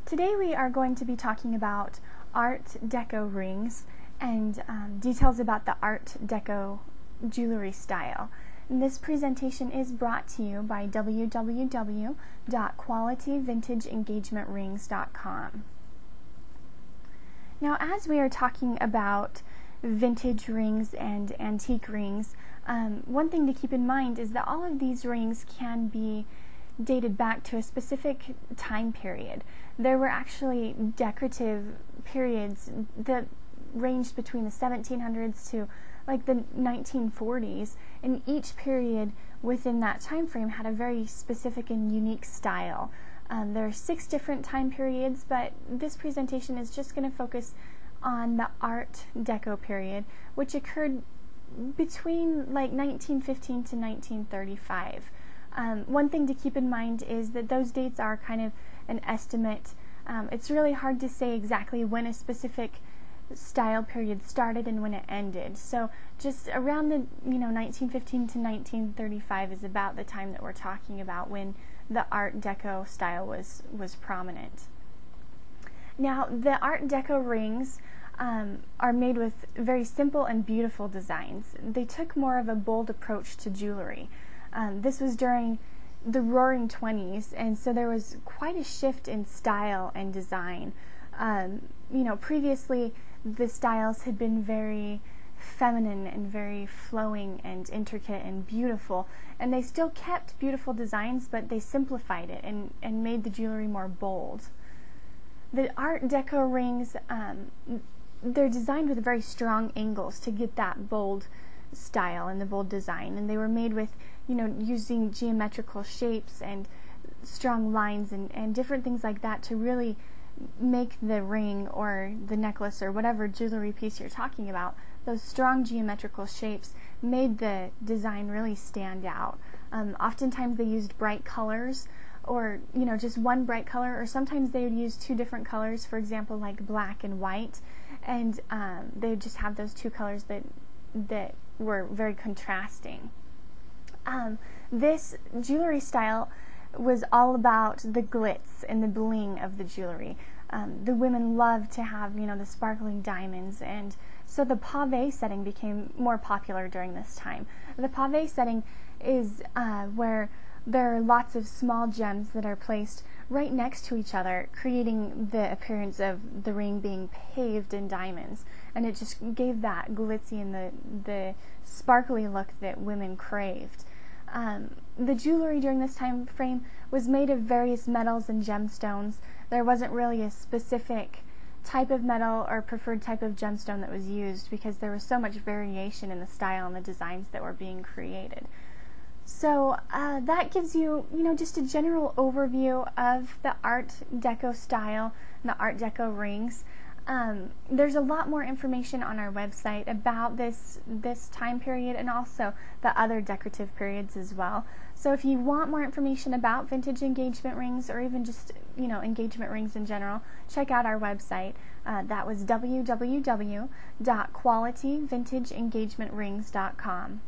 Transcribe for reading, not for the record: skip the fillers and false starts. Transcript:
Today we are going to be talking about Art Deco rings and details about the Art Deco jewelry style. And this presentation is brought to you by www.qualityvintageengagementrings.com. Now, as we are talking about vintage rings and antique rings, one thing to keep in mind is that all of these rings can be dated back to a specific time period. There were actually decorative periods that ranged between the 1700s to like the 1940s, and each period within that time frame had a very specific and unique style. There are 6 different time periods, but this presentation is just going to focus on the Art Deco period, which occurred between like 1915 to 1935. One thing to keep in mind is that those dates are kind of an estimate. It's really hard to say exactly when a specific style period started and when it ended. So just around the 1915 to 1935 is about the time that we're talking about when the Art Deco style was prominent. Now, the Art Deco rings are made with very simple and beautiful designs. They took more of a bold approach to jewelry. This was during the Roaring 20s, and so there was quite a shift in style and design. Previously the styles had been very feminine and very flowing and intricate and beautiful, and they still kept beautiful designs, but they simplified it and made the jewelry more bold. The Art Deco rings, they're designed with very strong angles to get that bold style and the bold design, and they were made with using geometrical shapes and strong lines and different things like that to really make the ring or the necklace or whatever jewelry piece you're talking about. Those strong geometrical shapes made the design really stand out. Oftentimes they used bright colors, or just one bright color, or sometimes they would use 2 different colors, for example like black and white, and they would just have those 2 colors that were very contrasting. This jewelry style was all about the glitz and the bling of the jewelry. The women loved to have the sparkling diamonds, and so the pave setting became more popular during this time. The pave setting is where there are lots of small gems that are placed right next to each other, creating the appearance of the ring being paved in diamonds, and it just gave that glitzy and the sparkly look that women craved. The jewelry during this time frame was made of various metals and gemstones. There wasn't really a specific type of metal or preferred type of gemstone that was used because there was so much variation in the style and the designs that were being created. So that gives you, just a general overview of the Art Deco style and the Art Deco rings. There's a lot more information on our website about this time period and also the other decorative periods as well. So if you want more information about vintage engagement rings, or even just engagement rings in general, check out our website. That was www.qualityvintageengagementrings.com.